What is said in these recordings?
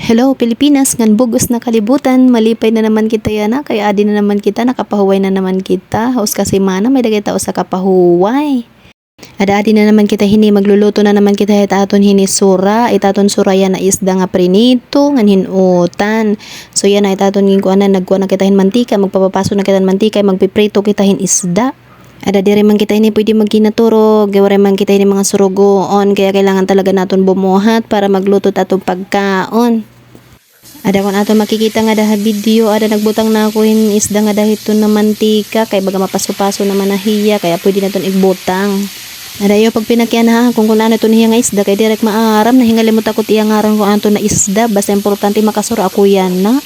Hello Pilipinas, ngan bugos na kalibutan, malipay na naman kita yana, kaya adi na naman kita, nakapahuway na naman kita, haus kasi mana, may dagay tao sa kapahuway. Ada adi na naman kita hini, magluluto na naman kita aton hini sura, itaton sura yan na isda nga prinito, ngan hinutan. So yan na itaton ginkuanan, nagkuha na kita hin mantika, magpapapaso na kita mantika, magpiprito kita hin isda. Ada diri man kita ini pwede magkinaturog, gawari man kita ini mga surugoon, kaya kailangan talaga naton bumuhat para magluto atong pagkaon. Ada kon ato makikita nga daha video, ada nagbutang na ako in isda nga dahiton na mantika, kay baga mapaso-paso naman nahiya, kaya pwede naton igbutang. Ada yo pag pinakyan ha, kung ano to niya nga isda, kay direk maaram, nahingalimot ako tiyang aram kung ato na isda, basta importante makasura ako yan na.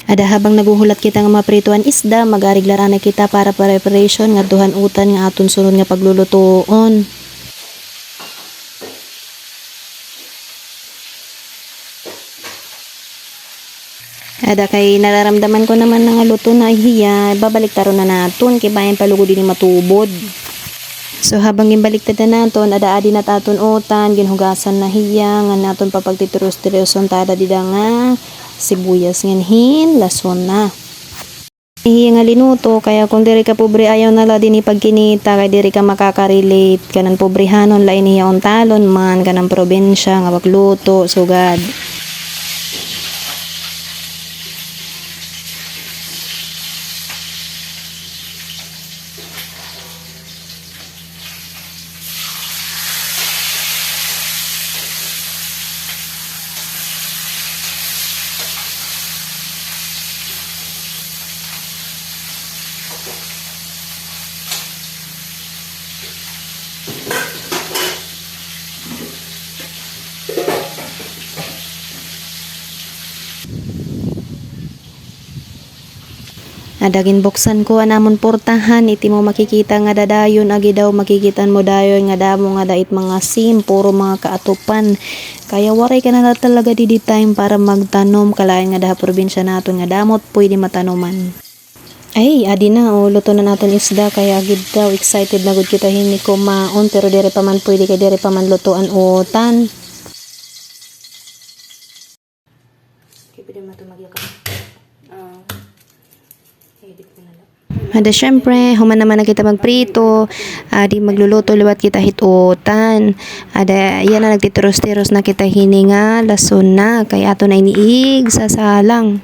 Ada habang naguhulat kita nga maprituan isda, mag-ariglara na kita para preparation nga duhan utan nga aton sunod nga paglulutoon. Ada kay nararamdaman ko naman nga luto na hiya, babalik taro na naton kay bayan palugod din matubod. So habang gimbaliktad na naton, ada adi na taton utan, ginhugasan na hiya nga naton papagtitiros-tiroson tada dida nga sibuyas nganhin, lason na. Hiya nga linuto, kaya kung diri ka pobre ayaw nala din ipagkinita, kay diri ka makaka-relate kanan pobrehanon lain hiya talon man kanang probinsya nga pagluto sugad. Adagin buksan ko anamon portahan, iti mo makikita nga dadayon, agi daw makikitan mo dayon nga damo nga dait mga sim, puro mga kaatupan. Kaya waray ka na talaga di time para magtanom, kalain nga daha probinsya naton nga damot pwede matanoman. Ay, adi na luto na naton isda, kaya agid daw excited na gud kita hini kumaon, pero dire pa man pwede, kay dire pa man lutuan utan. Ada syempre, human naman na kita magprito, di magluluto liwat kita hitutan. Ada yan na nagtitiros-tiros na kita hininga, lason na, kaya ato na iniig sa salang.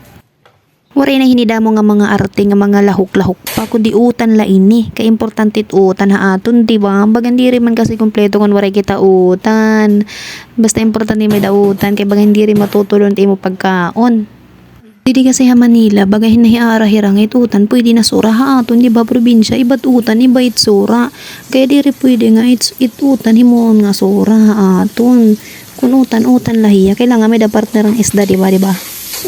Waray na hinidamo nga mga arte nga mga lahok-lahok pa, kundi utan la ini, kaya importante utan ha aton, di ba? Bagandiri man kasi kompleto kung waray kita utan. Basta importante may dautan, kaya bagandiri matutulon ti mo pagkaon. Didi kasi ha Manila, bagay hinahiara-hirang itutan, pwede na sura ha aton, di ba probinsya, iba't utan, iba sura. Kaya diri pwede nga itutan, himuon nga sura ha aton. Kung utan lahiya, kailangan may da partner ang isda, di ba, di ba?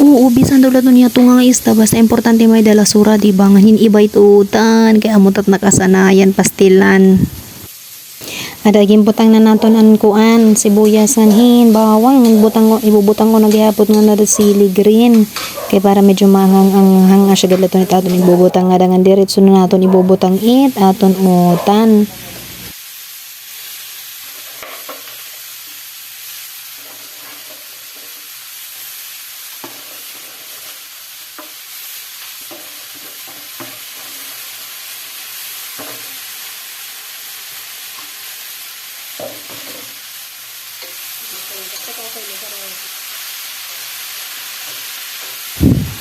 Oo, bisan daw lato niya tunga nga isda, basta importante may dala sura, di ba? Nga hiniba itutan, kaya amutat nakasanayan, pastilan. Ada gimbutang na naton an kuan, sibuyas sanhin, bawang, ibubutang ko nagyapot nga na sili green. Kay para medyo manghang siya galaton ito aton ibubutang nga dangan diretso na naton ibubutang aton utan.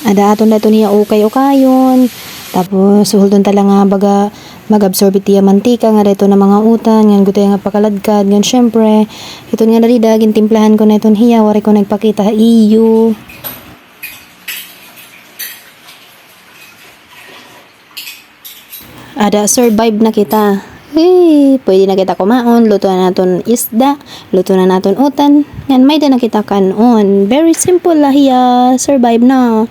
Ada aton dato niya ukay-ukayon, tapos suhuldon tala nga baga mag-absorb itiya mantika nga dito na mga utan, ngan gutay nga pakaladkad, ngan syempre ito nga narida gintimplahan ko na iton hiya, wari ko nagpakita iyo. Ada survive na kita. Pwede na kita kumaon, luto na naton isda, luto na naton utan, ngan may da na kita kanon. Very simple lah hiya, survive na.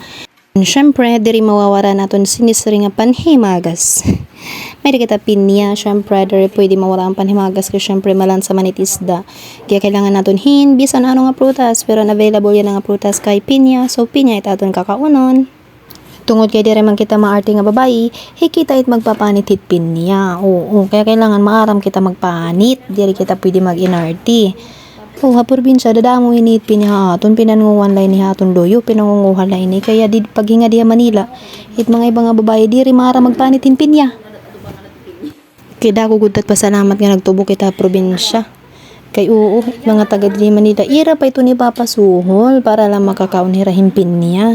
Syempre, diri mawawara naton sinisiri nga panhimagas. May di kita pinya, syempre, diri pwede mawala ang panhimagas kasi syempre malansa manit isda. Kaya kailangan naton bisan ano nga prutas, pero available yan nga prutas kay pinya, so pinya itaton kakaunon. Tungod kay dire man kita maarte nga babayi, hikita it magpapanit hitpin niya. Oo, kaya kailangan maaram kita magpanit, dire kita pwede mag-inarti. Oh, ha probinsya, dadamo init pinihaton, pinangunguhan lay ni haton loyo, pinangunguhan lay ni. Kaya di paghinga diya Manila, it mga ibang nga babae, di rin mara magpanitin pinya. Kaya dako gudtat pasalamat nga nagtubo kita probinsya. Kay oo, mga taga di Manila, ira pa ito ni Papa Suhol para lang makakaon hirahin pinya.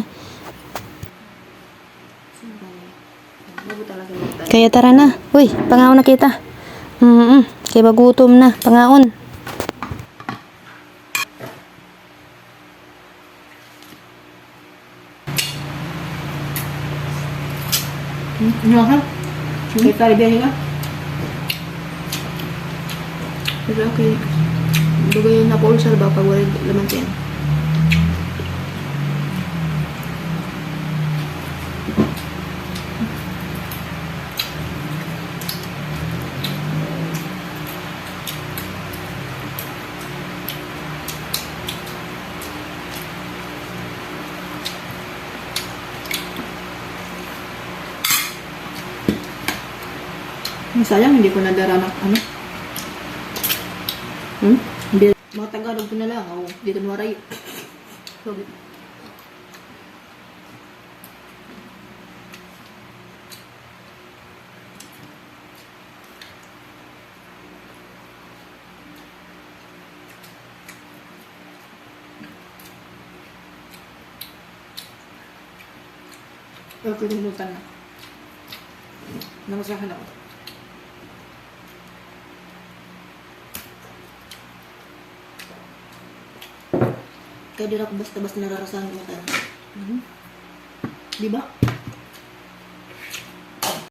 Kaya tara na. Uy, pangaon na kita. Kaya magutom na. Pangaon. Ano ka? May karibiyahe ka? Pero okay. Dugay na po ulcer ba pag wala laman siya? Sayang, hindi ko nadara na ano. Hindi. Mga Tagalog ko na lang. Oh, dito na waray. Sorry. Okay, limutan na. Namasahan ako. Kaya di ako basta-basta nararasahan ko mata. Di ba?